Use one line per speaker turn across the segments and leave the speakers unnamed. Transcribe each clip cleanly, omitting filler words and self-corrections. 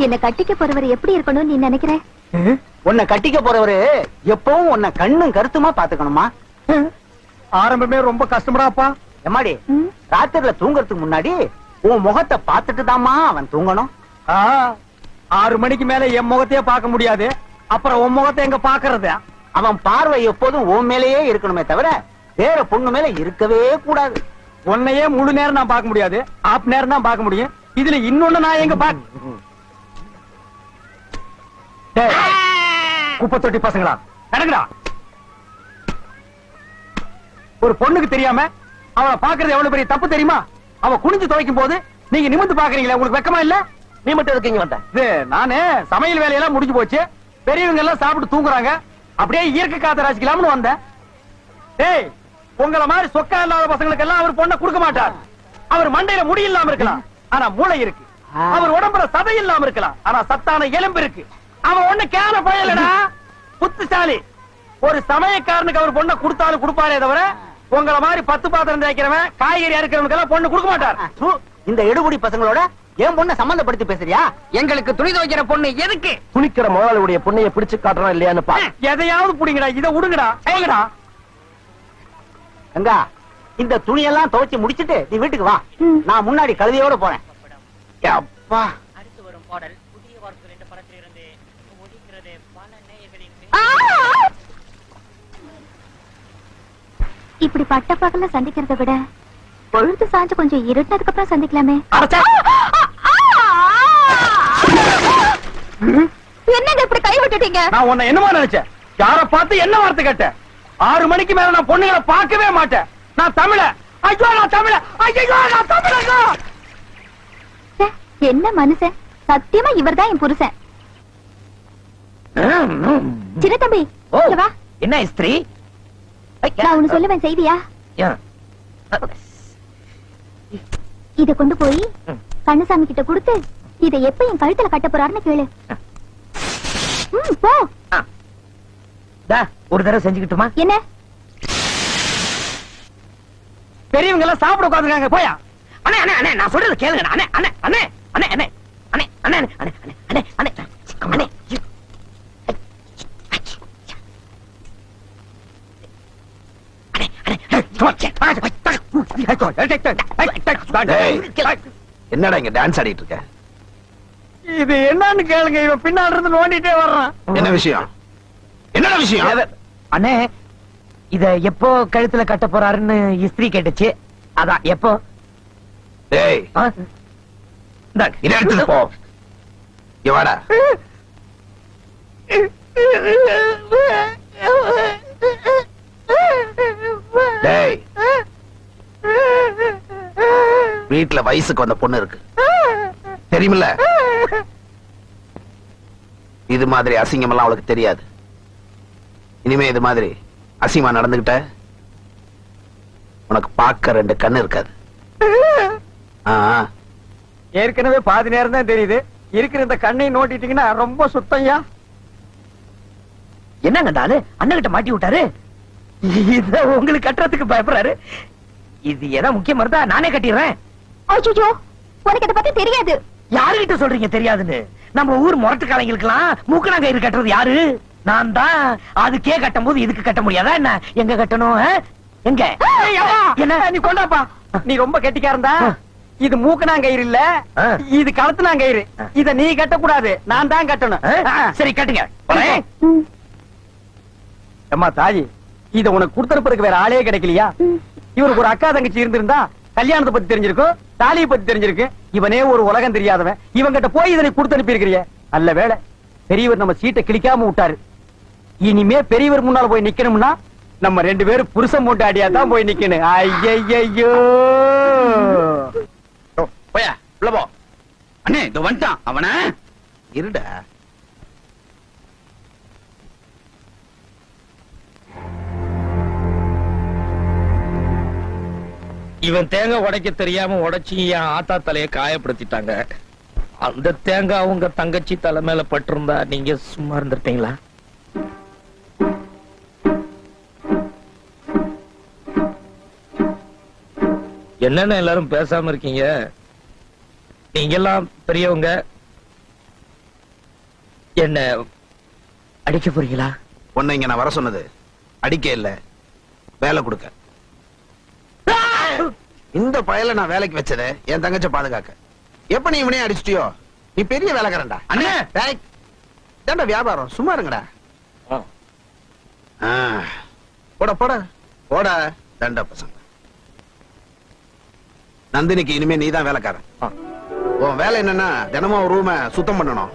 என்ன கட்டிக்க போறவர் எப்படி இருக்கணும் நீ நினைக்கிற?
உன்னை கட்டிக்க போறவரு எப்பவும் உன்னை கண்ணும் கருத்துமா பாத்துக்கணுமா?
ஆரம்பமே ரொம்ப கஷ்டமாப்பா.
எம்மாடி, ராத்திரில தூங்கறதுக்கு முன்னாடி உன் முகத்தை பாத்துட்டு தாமா அவன் தூங்கணும்.
6 மணிக்கு மேல என் முகத்தையே பார்க்க முடியாது. அப்புறம் உன் முகத்தை எங்க பாக்குறது?
அவன் பார்வை எப்போதும் உன் மேலேயே இருக்கணுமே தவிர வேற பொண்ணு மேல இருக்கவே கூடாது.
உன்னையே முழு நேரம் நான் பார்க்க முடியாது, ஆப் நேரம் தான் பார்க்க முடியும். இதுல இன்னொன்னு நான் எங்க குப்பை தொட்டி பசங்களா நடக்குறா? ஒரு பொண்ணுக்கு தெரியாம அவளை பாக்குறது எவ்வளவு பெரிய தப்பு தெரியுமா? அவ குனிஞ்சு துவைக்கும் போது நீங்க நிமிர்ந்து பாக்குறீங்களா? உங்களுக்கு வெக்கமா இல்ல?
நீ மட்டும் இருக்கீங்க வந்த
நானு சமையல் வேலையெல்லாம் முடிஞ்சு போச்சு, பெரியவங்க எல்லாம் சாப்பிட்டு தூங்குறாங்க, அப்படியே இயற்கை காத்த ராசிக்கலாம்னு வந்தேன். ஏய், உங்கள மாதிரி சொக்கா இல்லாத பசங்களுக்கு எல்லாம் அவர் பொண்ணை கொடுக்க மாட்டார். அவர் மண்டையில முடி இல்லாம இருக்கலாம், ஆனா மூளை இருக்கு. அவர் உடம்புல சதை இல்லாம இருக்கலாம், ஆனா சத்தான எலும்பு இருக்கு. அவன் ஒண்ணு கேன பயலடா, புத்திசாலி. ஒரு சமயக்காரனுக்கு அவர் பொண்ணை கொடுத்தாலும் கொடுப்பாரே தவிர உங்கள மாதிரி 10 பாத்திரம் தேய்க்கிறவன் காய்கறி அறுக்கிறவனுக்கு எல்லாம் பொண்ணு கொடுக்க மாட்டார்.
இந்த எடுபடி பசங்களோட என் பொண்ணை சம்பந்தப்படுத்தி பேசுறியா?
எங்களுக்கு துணி துவைக்கிற பொண்ணு எதுக்கு?
துணிக்கிற முதலாளியுடைய பொண்ணைய பிடிச்சு காட்டுறோம் இல்லையான்னு பா. எதையாவது புடிங்கடா, இதை விடுங்கடா. ஏங்கடா
கங்கா, இந்த துணியெல்லாம் துவைச்சு முடிச்சிட்டு நீ வீட்டுக்கு வா. நான் முன்னாடி கழுதியோட போறேன். அப்பா,
அடுத்து வரும் பாடல் புதிய வார்த்தைகள் என்ற படத்திலிருந்து ஒலிக்கிறது. பல நேயர்களின்
இப்படி பட்ட பகல்ல சந்திக்கிறத விட பொழுது சாஞ்சு கொஞ்சம் இருட்டதுக்கு அப்புறம் சந்திக்கலாமே. என்னங்க இப்படி கை விட்டுட்டீங்க?
நான் உன்னை என்னமா நினைச்சேன்? யார பார்த்து என்ன வார்த்தை கேட்ட? 6 மணிக்கு மேல நான் பொண்ணுங்களை பார்க்கவே மாட்டேன். நான் தமிழ. ஐயோ நான் தமிழ. ஐயோ நான் தமிழங்க.
என்ன மனுஷன்? சத்தியமா இவர்தான் என் புருஷன். சின்ன தம்பி வா.
என்ன ஸ்திரீ?
நான் ஒண்ணு சொல்லுவேன், செய்தியா? இத கொண்டு போய் கண்ணசாமி கிட்ட கொடுத்து இத எப்ப என் கழுத்துல கட்ட போறாருன்னு கேளு. போ.
ஒரு தடவை செஞ்சுக்கிட்டுமா?
என்ன?
பெரியவங்க எல்லாம் சாப்பிட உட்காந்துருக்காங்க, போயா.
அண்ணே அண்ணே அண்ணே, நான் சொல்றது கேளுங்க. அண்ணே அண்ணே அண்ணே அண்ணே அண்ணே அண்ணே அண்ணே அண்ணே அண்ணே அண்ணே அண்ணே.
என்னடா இங்க டான்ஸ் ஆடிட்டு இருக்க?
இது என்னன்னு கேளுங்க. இவன் பின்னால இருந்து நோண்டிட்டே வர்றான்.
என்ன விஷயம்? என்னடா விஷயம்?
அண்ணே, இத எப்போ கழுத்துல கட்ட போறாருன்னு இஸ்திரி கேட்டுச்சு. அதான் எப்போ?
டேய், இத எடுத்துட்டு போ. இங்க வாடா. டேய், வீட்டுல வயசுக்கு வந்த பொண்ணு இருக்கு தெரியுமில்ல? இது மாதிரி அசிங்கம் எல்லாம் அவளுக்கு தெரியாது. இனிமே இது மாதிரி அசிங்கமா நடந்துகிட்ட உனக்கு பார்க்க 2 கண்ணு இருக்காது.
ஏற்கனவே பாதி நேரம் தான் தெரியுது. இருக்கிற இந்த கண்ணை நோட்டிட்டீங்கன்னா ரொம்ப சுத்தம்யா.
என்னங்க நானு அண்ணகிட்ட மாட்டி விட்டாரு. இத உங்களுக்கு கட்டுறதுக்கு பயப்படுறாரு. இது ஏதா முக்கியமா இருந்தா நானே கட்டிடுறேன்.
ஐயோ, உனக்கு இத பத்தி தெரியாது.
யாருகிட்ட சொல்றீங்க தெரியாதுன்னு? நம்ம ஊர் முரட்டு காலைங்களுக்கெல்லாம் மூக்கணாங்கயிறு கட்டுறது யாரு? நான் தான். அதுக்கே கட்டும் போது இதுக்கு கட்ட முடியாதா என்ன? எங்க கட்டணும்? எங்க?
என்ன நீ கொண்டாப்பா, நீ ரொம்ப கெட்டிக்காரந்தா. இது மூக்கணாங்கயிறு இல்ல, இது கழுத்துனாங்கயிறு. இத நீ கட்டக்கூடாது, நான் தான் கட்டணும்.
சரி கட்டுங்க.
அம்மா தாயி, இத உனக்கு கொடுத்தனுப்பதுக்கு வேற ஆளே கிடைக்கலையா? இவருக்கு ஒரு அக்கா தங்கச்சி இருந்திருந்தா கல்யாணத்தை பத்தி தெரிஞ்சிருக்கும், தாலியை பத்தி தெரிஞ்சிருக்கு. இவனே ஒரு உலகம் தெரியாதவன். இவங்கிட்ட போய் இதனை கொடுத்து அனுப்பி இருக்கிறிய. நல்ல வேளை பெரியவர் நம்ம சீட்டை கிளிக்காம விட்டாரு. இனிமே பெரியவர் முன்னால போய் நிக்கணும்னா நம்ம 2 பேரும் புருஷன் மூட்டாடியா தான் போய் நிக்கணும். ஐயையோ,
போயா உள்ள போ. அண்ணே இது வந்துட்டான். அவன இருடா.
இவன் தேங்காய் உடைக்க தெரியாம உடைச்சி என் ஆத்தா தலைய காயப்படுத்திட்டாங்க. அந்த தேங்காய் உங்க தங்கச்சி தலை மேல பட்டிருந்தா நீங்க சும்மா இருந்திருப்பீங்களா? என்னன்னு எல்லாரும் பேசாம இருக்கீங்க? நீங்க எல்லாம் பெரியவங்க, என்ன அடிக்க போறீங்களா?
உன்னை இங்க நான் வர சொன்னது அடிக்க இல்ல, வேலை கொடுக்க. இந்த பயல நான் வேலைக்கு வச்சத என் தங்கச்ச பாதுகாக்க. எப்ப நீ இவனே அடிச்சிட்டியோ நீ பெரிய வேலைக்காரன்டா.
அண்ணே!
டேய், இதான்டா வியாபாரம், சும்மா இருங்கடா. போட போட போட தண்ட பசங்க. நந்தினிக்கு இனிமே நீதான் வேலைக்காரன். உன் வேலை என்னன்னா தினமும் ஒரு ரூம சுத்தம் பண்ணணும்,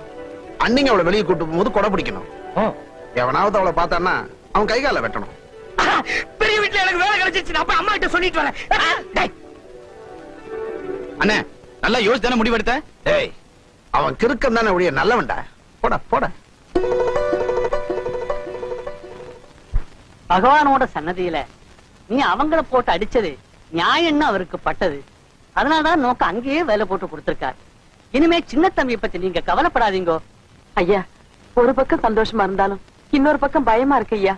அன்னிங்க அவளை வெளியே கூட்டு போகும்போது கொடை பிடிக்கணும். எவனாவது அவளை பார்த்தான்னா அவன் கை கால வெட்டணும்.
பெரிய வீட்டுல எனக்கு வேலை கிடைச்சிச்சு, அப்ப அம்மா கிட்ட சொல்லிட்டு வரேன்.
அண்ணே, நல்லா யோசிச்சு தானே முடிவெடுத்த?
டேய், அவன் கிறுக்கம் தானே ஒழிய நல்லவன்டா. போட போட.
பகவானோட சன்னதியில நீ அவங்கள போட்டு அடிச்சது நியாயம்னு அவருக்கு பட்டது. அதனாலதான் நோக்க அங்கேயே வேலை போட்டு கொடுத்திருக்காரு. இனிமே சின்ன தம்பி பத்தி நீங்க கவலைப்படாதீங்க
ஐயா. ஒரு பக்கம் சந்தோஷமா இருந்தாலும் இன்னொரு பக்கம் பயமா இருக்கு ஐயா.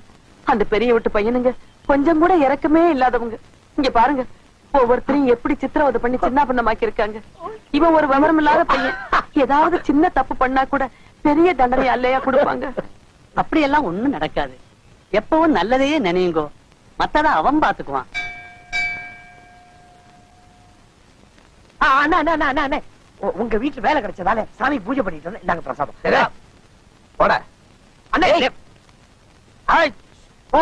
அந்த பெரிய வீட்டு பையனுங்க கொஞ்சம் கூட இறக்கமே இல்லாதவங்க. இங்க பாருங்க, ஒவ்வொருத்தரையும் எப்படி சித்திரவதை பண்ணி சின்ன பண்ணமாக்கி இருக்காங்க. இவன் ஒரு விவரம் இல்லாத பையன், ஏதாவது சின்ன தப்பு பண்ணா கூட பெரிய தண்டனை அல்லையா கொடுப்பாங்க.
அப்படியெல்லாம் ஒண்ணும் நடக்காது. எப்பவும் நல்லதையே நினையுங்கோ, மத்தத அவன் பாத்துக்குவான்.
அண்ணா அண்ணா அண்ணா அண்ணா, உங்க வீட்டுல வேலை கிடைச்சதால சாமி பூஜை பண்ணிட்டு வந்தேன். இந்தாங்க பிரசாதம்.
போட.
அண்ணே, ஹாய் ஓ.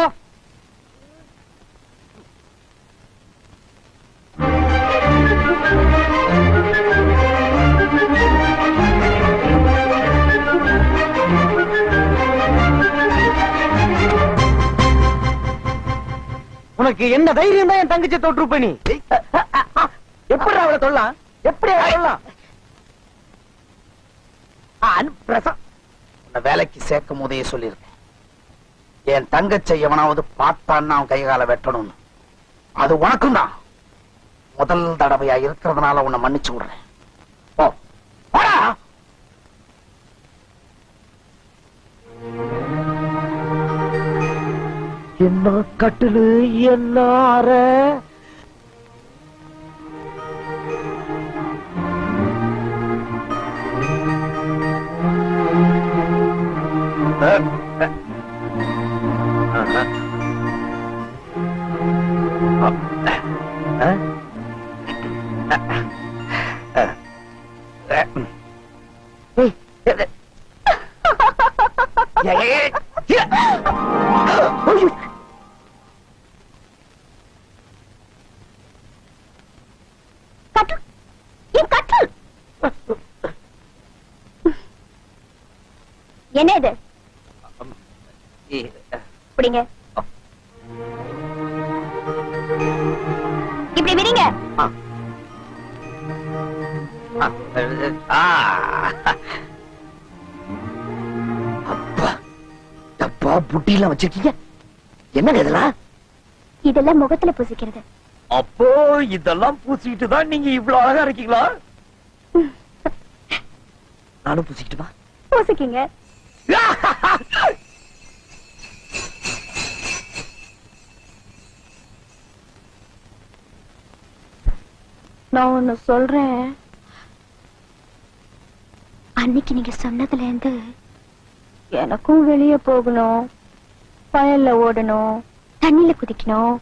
உனக்கு என்ன தைரியம் தான் என் தங்கச்சி தொற்றுப்ப நீ? எப்படி அவளை சொல்லலாம்? எப்படி சொல்லலாம்?
உன்னை வேலைக்கு சேர்க்கும் போதே சொல்லியிருக்கேன், என் தங்கச்சை எவனாவது பார்த்தான்னா அவன் கைகால வெட்டணும்னு. அது உனக்கும் தான். முதல் தடவையா இருக்கிறதுனால உன்னை மன்னிச்சு விடுறேன். போ போடா.
என்ன கட்டுலு, என்ன அறை.
என்ன இது? பிடிங்க, இப்படி விடுங்க.
அப்பா புட்டிலாம் வச்சிருக்கீங்க, என்னங்க இதெல்லாம்?
இதெல்லாம் முகத்துல பூசிக்கிறது.
அப்போ இதெல்லாம் பூசிக்கிட்டு தான் நீங்க இவ்வளவு அழகா இருக்கீங்களா? நானும் பூசிக்கிட்டுமா?
பூசிக்கிங்க. நான் ஒண்ணு சொல்றேன். அன்னைக்கு நீங்க சொன்னதுல இருந்து எனக்கும் வெளியே போகணும், வயல்ல ஓடணும், தண்ணியில குதிக்கணும்,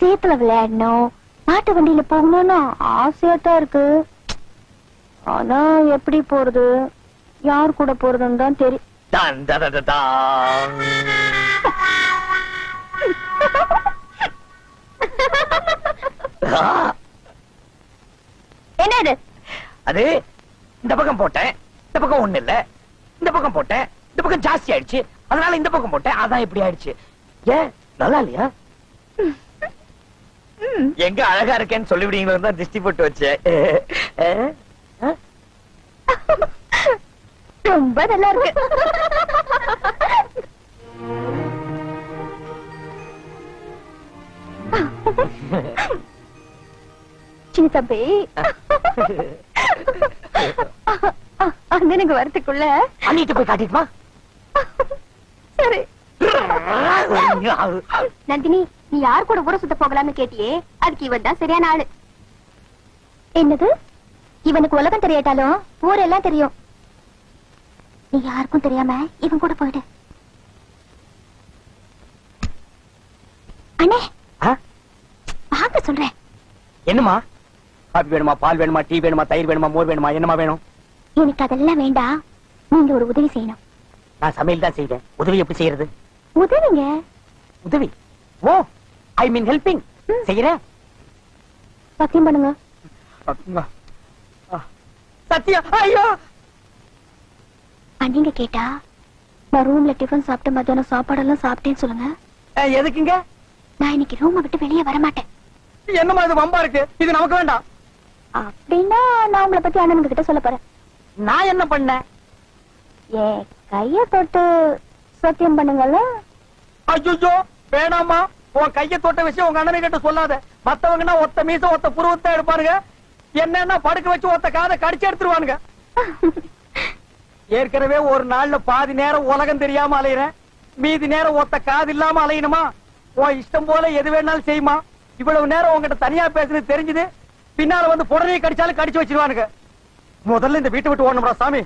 சேத்துல விளையாடணும், மாட்டு வண்டியில போகணும்னு ஆசையா தான் இருக்கு. ஆனா எப்படி போறது, யார் கூட போறதுன்னு தான் தெரியும். என்ன இது?
அது இந்த பக்கம் போட்டேன், இந்த பக்கம் ஒண்ணு இல்ல. இந்த பக்கம் போட்டேன், இந்த பக்கம் ஜாஸ்தி ஆயிடுச்சு, அதனால இந்த பக்கம் போட்டேன், அதான் இப்படி ஆயிடுச்சு. ஏன் நல்லா இல்லையா? எங்க அழகா இருக்கேன்னு சொல்லிவிடுங்களோ தான் திருஷ்டி போட்டு வச்சேன்.
ரொம்ப நல்லா இருக்கு. சின்ன தம்பி, அண்ணனுக்கு வரத்துக்குள்ள
அண்ணிட்டு போய் காட்டிட்டுமா?
சரி. நந்தினி, நீ யார் கூட ஊர சுத்த போகலாம்னு கேட்டியே, அதுக்கு இவன் தான் சரியான ஆளு. என்னது? இவனுக்கு உலகம் தெரியாட்டாலும் ஊரெல்லாம் தெரியும். நீ யாருக்கும் தெரியாம இவன் கூட போயிடு. அண்ணே வாங்க சொல்றேன்.
என்னமா? காபி வேணுமா, பால் வேணுமா, டீ வேணுமா, தயிர் வேணுமா, மோர் வேணுமா, என்னமா வேணும்?
எனக்கு அதெல்லாம் வேண்டாம். நீங்க ஒரு உதவி செய்யணும்.
நான் சமையல் தான் செய்வேன். உதவி எப்படி செய்யறது?
உதவிங்க.
உதவி? ஓ, ஐ மீன் ஹெல்பிங். செய்யறேன்.
சத்தியம் பண்ணுங்க.
சத்தியா? ஐயோ!
அண்ணிங்க கேட்டா நான் ரூம்ல டிஃபன் சாப்பிட்டு மத்தியானம் சாப்பாடெல்லாம் சாப்பிட்டேன்னு சொல்லுங்க.
எதுக்குங்க?
நான் இன்னைக்கு ரூமை விட்டு வெளியே வர மாட்டேன்.
என்னமா இது வம்பா இருக்கு? இது நமக்கு வேண்டாம்.
அப்படின்னா நான் உங்களை பத்தி அண்ணனுங்க கிட்ட சொல்ல போறேன்.
நான் என்ன பண்ணேன்?
ஏன் கைய தொட்டு சத்தியம் பண்ணுங்கல்ல.
ஐயோ வேணாமா. உன் கைய தொட்ட விஷயம் உங்க அண்ணனை கிட்ட சொல்லாத. மத்தவங்கன்னா ஒத்த மீச ஒத்த புருவத்தை எடுப்பானுங்க. என்னன்னா படுக்க வச்சு ஒத்த காதை கடிச்சு எடுத்துருவானுங்க. ஏற்கனவே ஒரு நாள்ல பாதி நேரம் உலகம் தெரியாம அலையிறேன். மீதி நேரம் ஒத்த காது இல்லாம அலையணுமா? உன் இஷ்டம் போல எது வேணாலும் செய்யுமா. இவ்வளவு நேரம் உங்ககிட்ட தனியா பேசுறது தெரிஞ்சது. பின்னால வந்து புடனையை கடிச்சாலும் கடிச்சு வச்சிருவானுங்க. முதல்ல இந்த வீட்டை விட்டு ஓடணும்டா சாமி.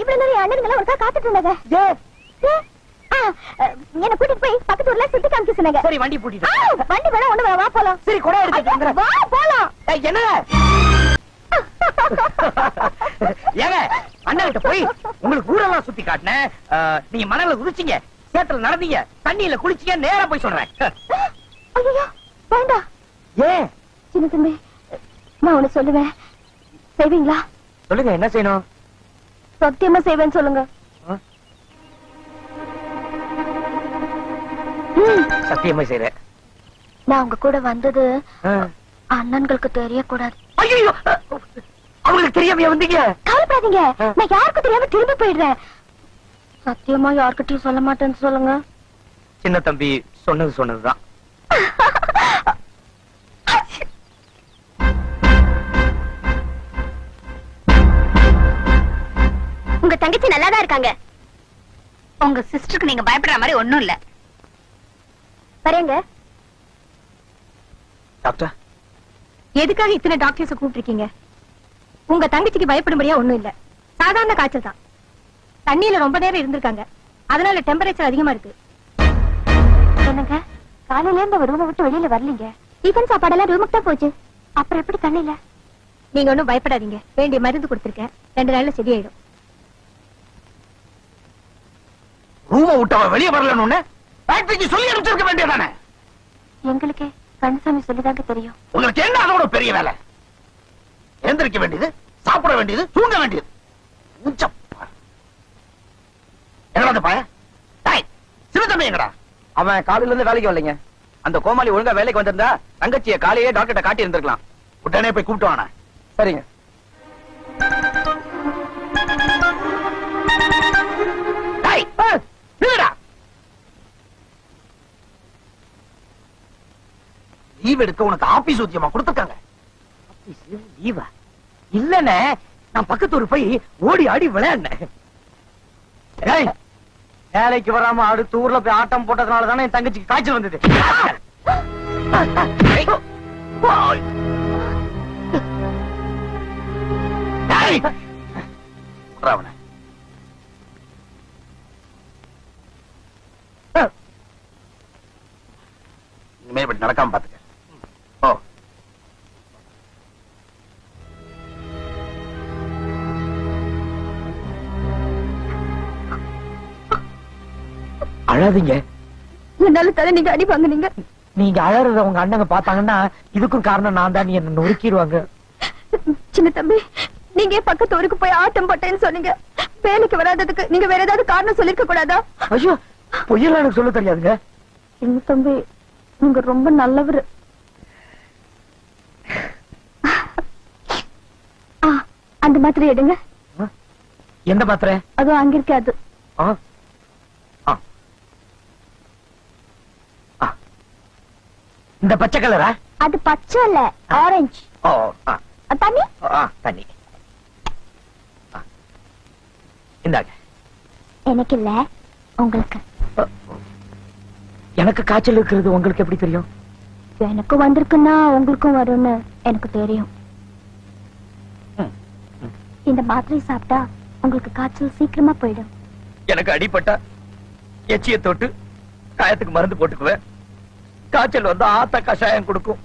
இவ்வளவு நிறைய அண்ணனுங்களை ஒருக்கா காத்துட்டு இருந்தாங்க. என்ன கூட்டிட்டு போய் பக்கத்து ஊர்ல சுத்தி காமிக்க சொன்னாங்க.
சரி வண்டி பூட்டிட்டு.
வண்டி வேணா ஒண்ணு வா போலாம்.
சரி கொடை எடுத்து
வா போலாம்.
என்ன ஏங்க அண்ணன் கிட்ட போய் உங்களுக்கு ஊரெல்லாம் சுத்தி காட்டினேன். நீங்க மணல குதிச்சீங்க, சேத்துல நடந்தீங்க, தண்ணியில குளிச்சீங்க. நேரா போய் சொல்றேன்.
ஐயோ வேண்டாம்.
ஏன்?
சின்ன தம்பி நான் ஒண்ணு சொல்லுவேன், செய்வீங்களா?
சொல்லுங்க, என்ன செய்யணும்?
சத்தியமா செய்வேன்னு சொல்லுங்க.
சத்தியமா செய்றேன்.
நான் உங்க கூட வந்தது அண்ணன்களுக்கு தெரியக்கூடாது.
ஐயோ அவங்களுக்கு தெரியாம வந்தீங்க?
கவலைப்படாதீங்க, நான் யாருக்கும் தெரியாம திரும்பி போயிடுறேன். சத்தியமா யாருக்கிட்டையும் சொல்ல மாட்டேன்னு சொல்லுங்க.
சின்ன தம்பி சொன்னதுதான்.
உங்க தங்கச்சி நல்லாதான் இருக்காங்க. உங்க சிஸ்டருக்கு நீங்க பயப்படுற மாதிரி ஒண்ணும் இல்ல. வரேங்க.
டாக்டர்,
எதுக்காக இத்தனை டாக்டர்ஸ் கூப்பிட்டிருக்கீங்க? உங்க தங்கச்சிக்கு பயப்படும்படியா ஒண்ணும் இல்ல, சாதாரண காய்ச்சல் தான். தண்ணியில ரொம்ப நேரம் இருந்திருக்காங்க, அதனால டெம்பரேச்சர் அதிகமா இருக்கு. என்னங்க காலையில இருந்து ரூமை விட்டு வெளியில வரலீங்க? டிஃபன் சாப்பாடெல்லாம் ரூமுக்கு தான் போச்சு, அப்புறம் எப்படி தண்ணியில? நீங்க ஒண்ணும் பயப்படாதீங்க, வேண்டிய மருந்து கொடுத்திருக்கேன், 2 நாள்ல சரியாயிடும்.
ரூம விட்டவ வெளியே வரலன்னு ஃபேக்டரிக்கு சொல்லி அனுப்பிச்சிருக்க வேண்டியதானே?
எங்களுக்கு கண்சாமி சொல்லிதாங்க தெரியும்.
உங்களுக்கு என்ன அதோட பெரிய வேலை? எந்திரிக்க வேண்டியது, சாப்பிட வேண்டியது, தூங்க வேண்டியது. எங்கடா பையன்? சிறுதம்பி எங்கடா?
அவன் காலையில இருந்து வேலைக்கு வரலைங்க. அந்த கோமாளி ஒழுங்கா வேலைக்கு வந்திருந்தா தங்கச்சியை காலையே டாக்டர்கிட்ட காட்டி இருந்திருக்கலாம்.
உடனே போய் கூப்பிட்டு வாங்க.
சரிங்க.
லீவ் எடுக்க உனக்கு ஆபீஸ் ஊதியமா கொடுத்துருக்காங்க?
லீவா? இல்லனே, நான் பக்கத்து ஊர் போய் ஓடி ஆடி விளையாடினேன். வேலைக்கு வராம அடுத்த ஊர்ல போய் ஆட்டம் போட்டதுனால தானே என் தங்கச்சிக்கு காய்ச்சல் வந்தது.
இனிமே இப்படி நடக்காம பாத்துக்க. ஓ,
அழாதீங்க.
என்னால தானே நீங்க அடி வாங்குனீங்க.
நீங்க அழறத உங்க அண்ணங்க பாத்தாங்கன்னா இதுக்கும் காரணம் நான் தான், என்ன நொறுக்கிடுவாங்க.
சின்ன தம்பி, நீங்க பக்கத்து ஊருக்கு போய் ஆட்டம் போட்டேன்னு சொன்னீங்க. வேலைக்கு வராததுக்கு நீங்க வேற ஏதாவது காரணம் சொல்லிருக்க கூடாதா?
ஐயோ, பொய்யெல்லாம் எனக்கு சொல்ல தெரியாதுங்க.
சின்ன தம்பி, நீங்க ரொம்ப நல்லவரு. அந்த மாத்திரை எடுங்க.
எந்த மாத்திரை?
அதுவும் அங்க இருக்காது.
இந்த பச்சை கலரா?
அது பச்சை இல்ல, ஆரஞ்சு.
ஓ,
தண்ணி?
தண்ணி இந்தாங்க.
எனக்கு இல்ல, உங்களுக்கு.
எனக்கு காய்ச்சல் இருக்கிறது உங்களுக்கு எப்படி தெரியும்?
எனக்கும் வந்திருக்குன்னா உங்களுக்கும் வரும்னு எனக்கு தெரியும். இந்த மாத்திரை சாப்பிட்டா உங்களுக்கு காய்ச்சல் சீக்கிரமா போயிடும்.
எனக்கு அடிபட்டா எச்சிய தொட்டு காயத்துக்கு மருந்து போட்டுக்குவேன். காய்ச்சல் வந்தா ஆத்தா கஷாயம் கொடுக்கும்.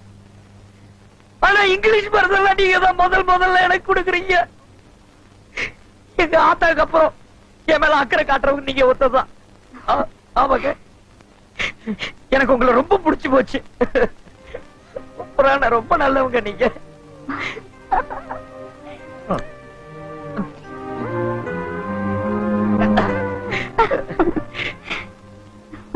ஆனா இங்கிலீஷ் மருந்தெல்லாம் நீங்க தான் முதல்ல எனக்கு கொடுக்குறீங்க. எங்க ஆத்தாக்கு அப்புறம் என் மேல அக்கறை காட்டுறவங்க நீங்க ஒத்ததான். ஆமாங்க, எனக்கு உங்களை ரொம்ப பிடிச்சு போச்சு. ரொம்ப நல்லவங்க நீங்க.